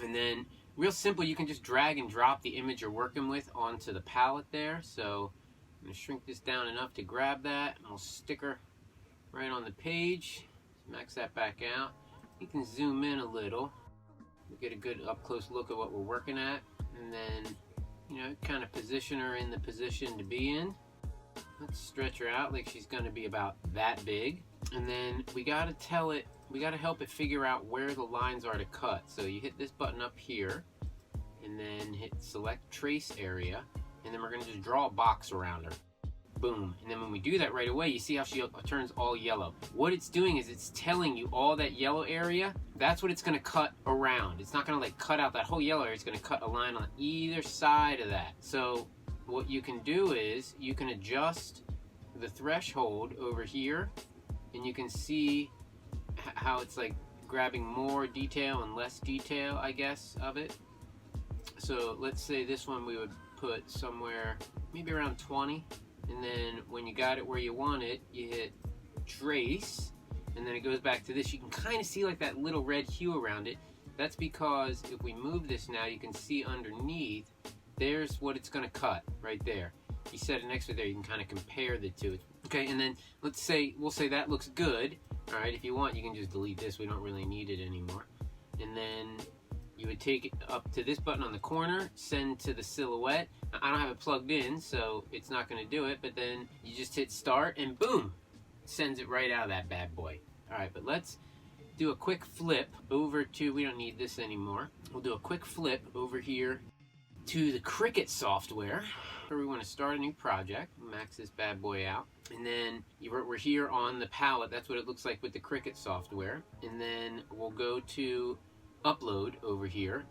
And then, real simple, you can just drag and drop the image you're working with onto the palette there. So I'm going to shrink this down enough to grab that, and we'll stick her right on the page. Max that back out. You can zoom in a little. We'll get a good up-close look at what we're working at. And then, you know, kind of position her in the position to be in. Let's stretch her out like she's going to be about that big. And then we got to help it figure out where the lines are to cut. So you hit this button up here, and then hit select trace area, and then we're going to just draw a box around her. Boom. And then when we do that right away, you see how she turns all yellow. What it's doing is it's telling you all that yellow area, that's what it's going to cut around. It's not going to like cut out that whole yellow area. It's going to cut a line on either side of that. So what you can do is you can adjust the threshold over here, and you can see how it's like grabbing more detail and less detail, I guess, of it. So let's say this one we would put somewhere maybe around 20, and then when you got it where you want it, you hit trace, and then it goes back to this. You can kind of see like that little red hue around it. That's because if we move this now, you can see underneath, there's what it's going to cut right there. You set it next to it there, you can kind of compare the two. Okay, and then we'll say that looks good. All right, if you want, you can just delete this. We don't really need it anymore. And then you would take it up to this button on the corner, send to the Silhouette. I don't have it plugged in, so it's not going to do it, but then you just hit start, and boom, sends it right out of that bad boy. All right, but let's do a quick flip over to, we don't need this anymore. We'll do a quick flip over here to the Cricut software, where we want to start a new project. Max this bad boy out, and then we're here on the palette. That's what it looks like with the Cricut software. And then we'll go to upload over here.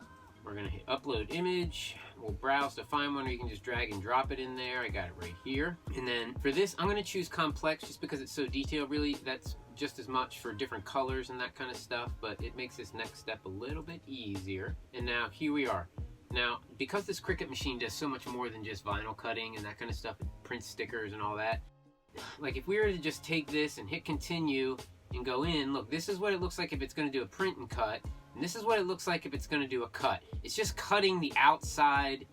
We're gonna hit upload image. We'll browse to find one, or you can just drag and drop it in there. I got it right here. And then for this, I'm gonna choose complex just because it's so detailed. Really, that's just as much for different colors and that kind of stuff, but it makes this next step a little bit easier. And now here we are. Now, because this Cricut machine does so much more than just vinyl cutting and that kind of stuff, it prints stickers and all that, like if we were to just take this and hit continue and go in, look, this is what it looks like if it's going to do a print and cut, and this is what it looks like if it's going to do a cut. It's just cutting the outside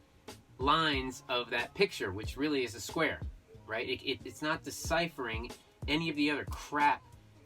lines of that picture, which really is a square, right? It's not deciphering any of the other crap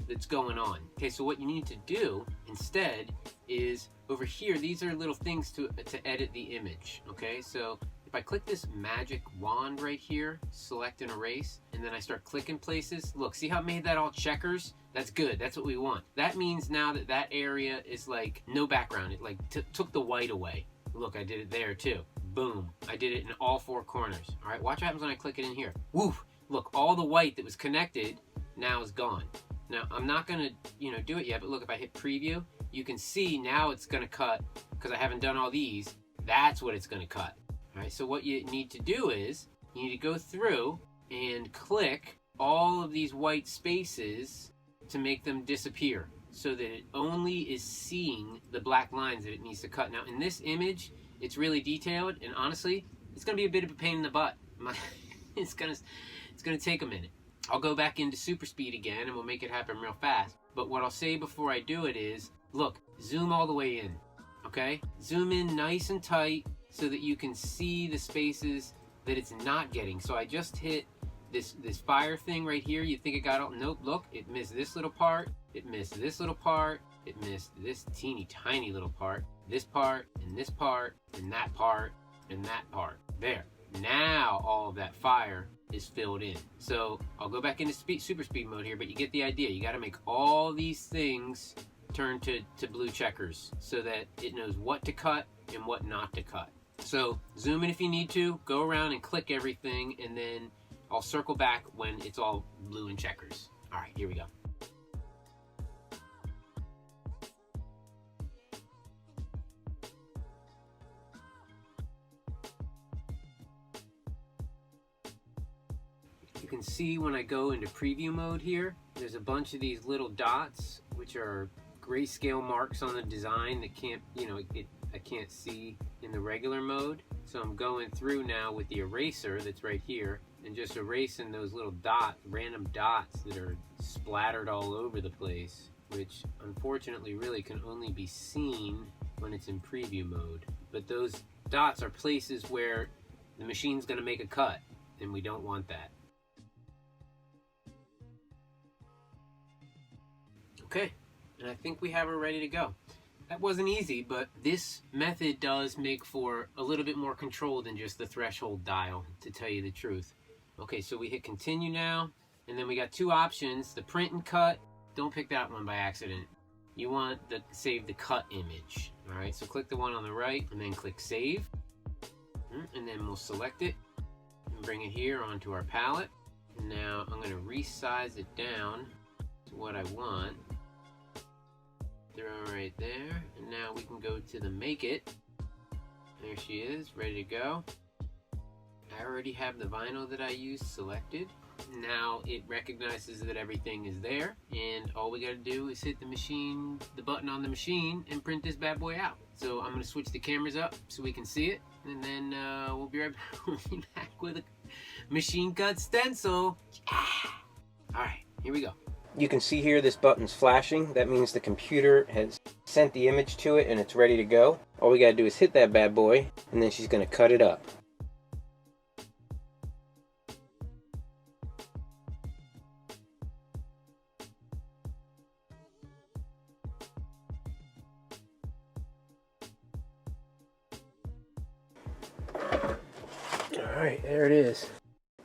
that's going on. Okay, so what you need to do instead is over here, these are little things to edit the image. Okay, so if I click this magic wand right here, select and erase, and then I start clicking places, look, see how it made that all checkers? That's good, that's what we want. That means now that that area is like no background. It like took the white away. Look, I did it there too. Boom, I did it in all four corners. All right, watch what happens when I click it in here. Woo, look, all the white that was connected now is gone. Now, I'm not gonna, do it yet, but look, if I hit preview, you can see now it's gonna cut, because I haven't done all these, that's what it's gonna cut. All right, so what you need to do is, you need to go through and click all of these white spaces to make them disappear, so that it only is seeing the black lines that it needs to cut. Now, in this image, it's really detailed, and honestly, it's gonna be a bit of a pain in the butt. It's gonna take a minute. I'll go back into super speed again and we'll make it happen real fast. But what I'll say before I do it is, look, zoom all the way in, okay? Zoom in nice and tight so that you can see the spaces that it's not getting. So I just hit this fire thing right here. You think it got all, nope, look, it missed this little part, it missed this little part, it missed this teeny tiny little part, this part, and this part, and that part, and that part. There. Now all of that fire is filled in. So I'll go back into super speed mode here, but you get the idea. You got to make all these things turn to blue checkers so that it knows what to cut and what not to cut. So zoom in if you need to, go around and click everything, and then I'll circle back when it's all blue and checkers. All right, here we go. You can see when I go into preview mode here, there's a bunch of these little dots, which are grayscale marks on the design that can't, I can't see in the regular mode. So I'm going through now with the eraser that's right here and just erasing those little dots, random dots that are splattered all over the place, which unfortunately really can only be seen when it's in preview mode. But those dots are places where the machine's going to make a cut, and we don't want that. Okay, and I think we have her ready to go. That wasn't easy, but this method does make for a little bit more control than just the threshold dial, to tell you the truth. Okay, so we hit continue now, and then we got two options, the print and cut. Don't pick that one by accident. You want to save the cut image. All right, so click the one on the right, and then click save. And then we'll select it, and bring it here onto our palette. And now I'm gonna resize it down to what I want. Throw right there, and now we can go to the make it. There she is, ready to go. I already have the vinyl that I used selected. Now it recognizes that everything is there, and all we gotta do is hit the button on the machine, and print this bad boy out. So I'm gonna switch the cameras up so we can see it, and then we'll be right back with a machine cut stencil. Yeah. All right, here we go. You can see here this button's flashing. That means the computer has sent the image to it and it's ready to go. All we gotta do is hit that bad boy, and then she's gonna cut it up. All right, there it is.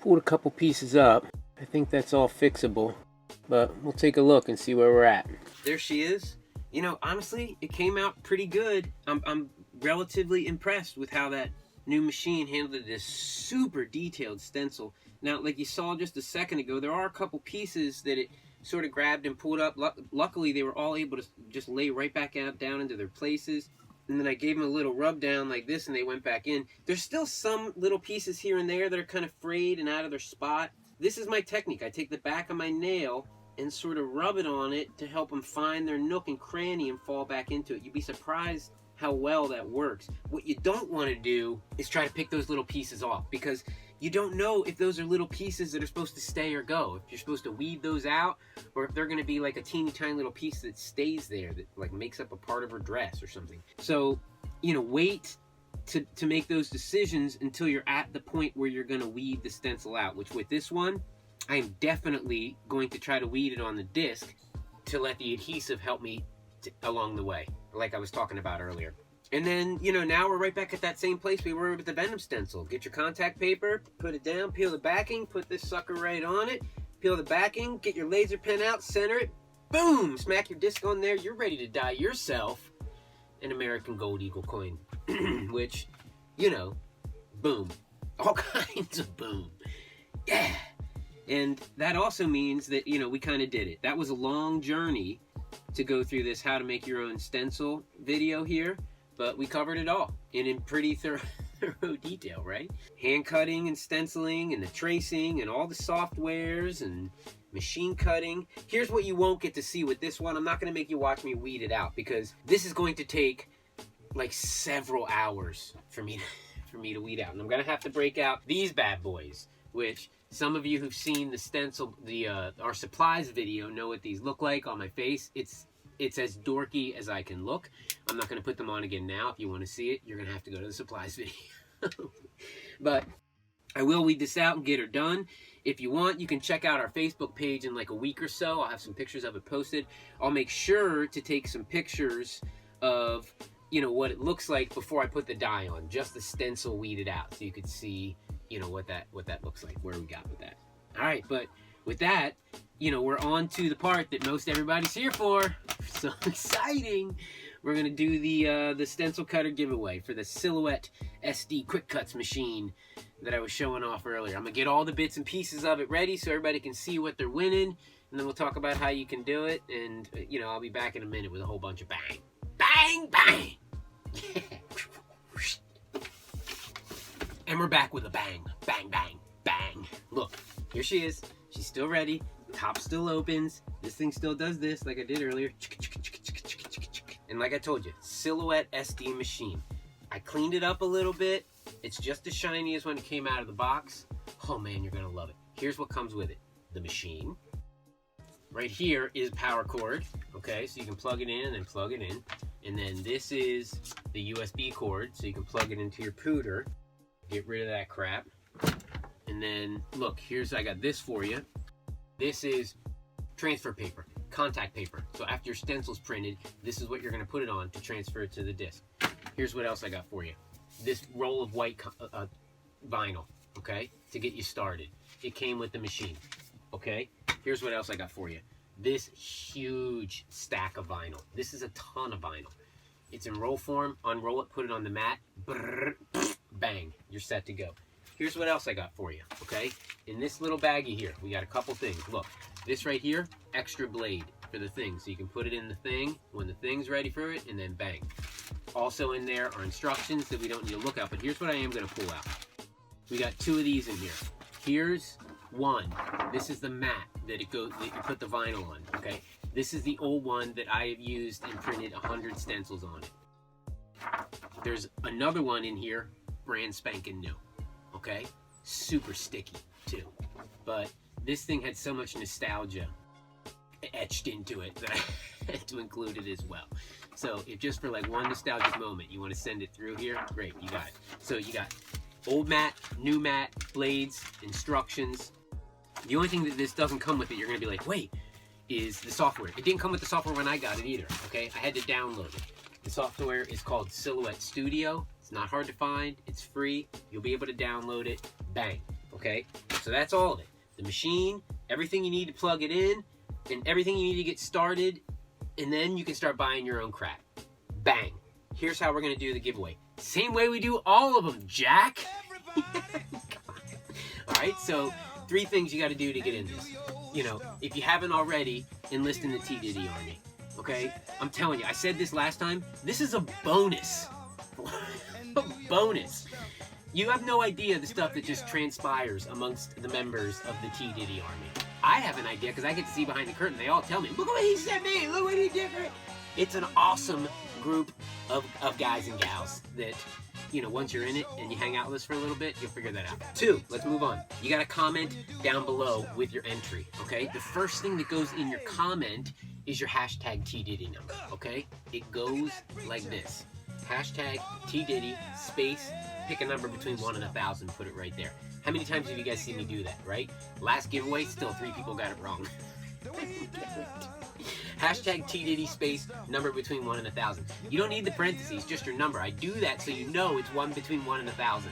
Pulled a couple pieces up. I think that's all fixable, but we'll take a look and see where we're at. There she is. Honestly, it came out pretty good. I'm relatively impressed with how that new machine handled this super detailed stencil. Now, like you saw just a second ago, there are a couple pieces that it sort of grabbed and pulled up. Luckily, they were all able to just lay right back out down into their places. And then I gave them a little rub down like this, and they went back in. There's still some little pieces here and there that are kind of frayed and out of their spot. This is my technique. I take the back of my nail and sort of rub it on it to help them find their nook and cranny and fall back into it. You'd be surprised how well that works. What you don't want to do is try to pick those little pieces off, because you don't know if those are little pieces that are supposed to stay or go. If you're supposed to weed those out, or if they're going to be like a teeny tiny little piece that stays there that like makes up a part of her dress or something. So, wait to make those decisions until you're at the point where you're going to weed the stencil out, which with this one, I'm definitely going to try to weed it on the disc to let the adhesive help me along the way, like I was talking about earlier. And then, now we're right back at that same place we were with the Venom stencil. Get your contact paper, put it down, peel the backing, put this sucker right on it, peel the backing, get your laser pen out, center it, boom, smack your disc on there. You're ready to dye yourself an American Gold Eagle coin, which, boom, all kinds of boom. Yeah. And that also means that, you know, we kind of did it. That was a long journey to go through this how to make your own stencil video here, but we covered it all and in pretty thorough detail, right? Hand cutting and stenciling and the tracing and all the softwares and machine cutting. Here's what you won't get to see with this one. I'm not going to make you watch me weed it out because this is going to take like several hours for me to weed out. And I'm going to have to break out these bad boys, which some of you who've seen the stencil, our supplies video know what these look like on my face. It's as dorky as I can look. I'm not going to put them on again now. If you want to see it, you're going to have to go to the supplies video. But I will weed this out and get her done. If you want, you can check out our Facebook page in like a week or so. I'll have some pictures of it posted. I'll make sure to take some pictures of, you know, what it looks like before I put the dye on, just the stencil weeded out, so you could see, you know, what that looks like, where we got with that. All right, but with that, you know, we're on to the part that most everybody's here for. So exciting! We're gonna do the stencil cutter giveaway for the Silhouette SD Quickutz machine that I was showing off earlier. I'm gonna get all the bits and pieces of it ready so everybody can see what they're winning, and then we'll talk about how you can do it. And you know, I'll be back in a minute with a whole bunch of bang, bang, bang. And we're back with a bang, bang, bang, bang. Look, here she is. She's still ready. Top still opens. This thing still does this like I did earlier. And like I told you, Silhouette SD machine. I cleaned it up a little bit. It's just as shiny as when it came out of the box. Oh man, you're gonna love it. Here's what comes with it. The machine. Right here is power cord. Okay, so you can plug it in and then plug it in. And then this is the USB cord, so you can plug it into your pooter. Get rid of that crap. And then, look, I got this for you. This is transfer paper, contact paper. So after your stencil's printed, this is what you're going to put it on to transfer it to the disc. Here's what else I got for you. This roll of white vinyl, okay, to get you started. It came with the machine, okay? Here's what else I got for you. This huge stack of vinyl. This is a ton of vinyl. It's in roll form. Unroll it, put it on the mat. Brrr, bang, you're set to go. Here's what else I got for you, okay? In this little baggie here, we got a couple things. Look, this right here, extra blade for the thing. So you can put it in the thing when the thing's ready for it, and then bang. Also in there are instructions that we don't need to look at, but here's what I am going to pull out. We got two of these in here. Here's one. This is the mat that you put the vinyl on, okay? This is the old one that I have used and printed 100 stencils on it. There's another one in here, brand spanking new, okay? Super sticky too. But this thing had so much nostalgia etched into it that I had to include it as well. So if just for like one nostalgic moment you want to send it through here, great, you got it. So you got old mat, new mat, blades, instructions. The only thing that this doesn't come with it, you're going to be like, wait, is the software. It didn't come with the software when I got it either, okay? I had to download it. The software is called Silhouette Studio. It's not hard to find. It's free. You'll be able to download it. Bang, okay? So that's all of it. The machine, everything you need to plug it in, and everything you need to get started, and then you can start buying your own crap. Bang. Here's how we're going to do the giveaway. Same way we do all of them, Jack. All right, so 3 things you got to do to get in this. You know, if you haven't already, enlist in the TDIDI Army. Okay? I'm telling you, I said this last time. This is a bonus. A bonus. You have no idea the stuff that just transpires amongst the members of the TDIDI Army. I have an idea because I get to see behind the curtain. They all tell me, look what he sent me, look what he did. It's an awesome group of guys and gals that, you know, once you're in it and you hang out with us for a little bit, you'll figure that out. 2, let's move on. You got to comment down below with your entry, okay? The first thing that goes in your comment is your hashtag TDIDI number, okay? It goes like this. Hashtag TDIDI space, pick a number between 1 and 1,000, put it right there. How many times have you guys seen me do that, right? Last giveaway, still 3 people got it wrong. Hashtag TDIDI space, number between 1 and 1,000. You don't need the parentheses, just your number. I do that so you know it's one between 1 and 1,000.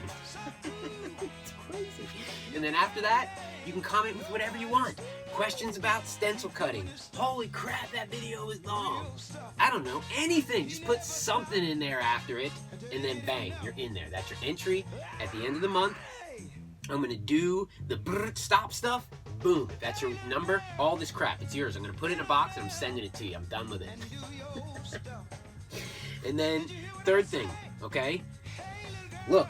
It's crazy. And then after that, you can comment with whatever you want. Questions about stencil cutting. Holy crap, that video is long. I don't know, anything. Just put something in there after it, and then bang, you're in there. That's your entry. At the end of the month, I'm going to do the stop stuff Boom. If that's your number, all this crap, it's yours. I'm going to put it in a box and I'm sending it to you. I'm done with it. And then, third thing, okay? Look,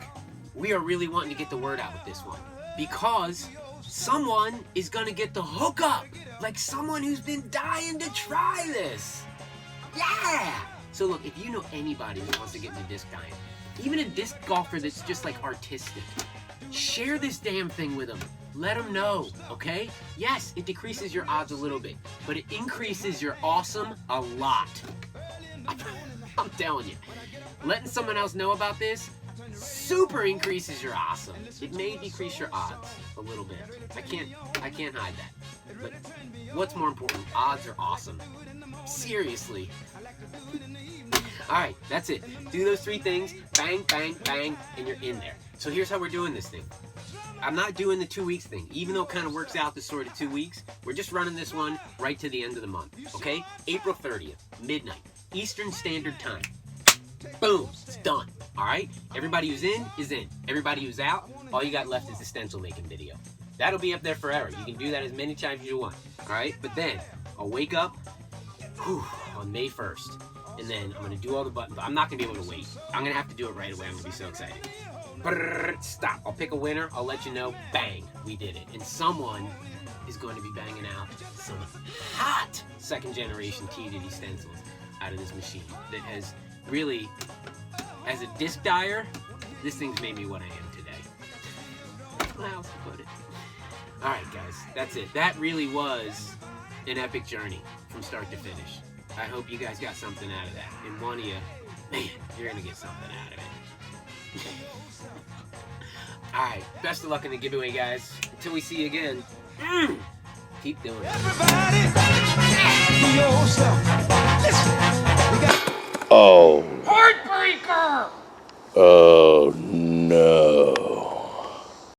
we are really wanting to get the word out with this one because someone is going to get the hookup. Like someone who's been dying to try this. Yeah! So look, if you know anybody who wants to get into disc dyeing, even a disc golfer that's just like artistic, share this damn thing with them. Let them know, okay? Yes, it decreases your odds a little bit, but it increases your awesome a lot. I'm telling you. Letting someone else know about this super increases your awesome. It may decrease your odds a little bit. I can't hide that. But what's more important, odds are awesome. Seriously. Alright, that's it. Do those 3 things, bang, bang, bang, and you're in there. So here's how we're doing this thing. I'm not doing the 2 weeks thing, even though it kind of works out the sort of 2 weeks. We're just running this one right to the end of the month, okay? April 30th, midnight, Eastern Standard Time. Boom, it's done, all right? Everybody who's in is in. Everybody who's out, all you got left is the stencil making video. That'll be up there forever. You can do that as many times as you want, all right? But then I'll wake up on May 1st, and then I'm gonna do all the buttons. I'm not gonna be able to wait. I'm gonna have to do it right away. I'm gonna be so excited. Stop. I'll pick a winner. I'll let you know. Bang, we did it. And someone is going to be banging out some hot second generation TDIDI stencils out of this machine that has really, as a disc dyer, this thing's made me what I am today. How else to put it? Alright guys, that's it. That really was an epic journey from start to finish. I hope you guys got something out of that. And one of you, man, you're going to get something out of it. Alright, best of luck in the giveaway, guys. Until we see you again, keep doing it. Everybody, be yourself. Listen, we got Oh. Heartbreaker! Oh no.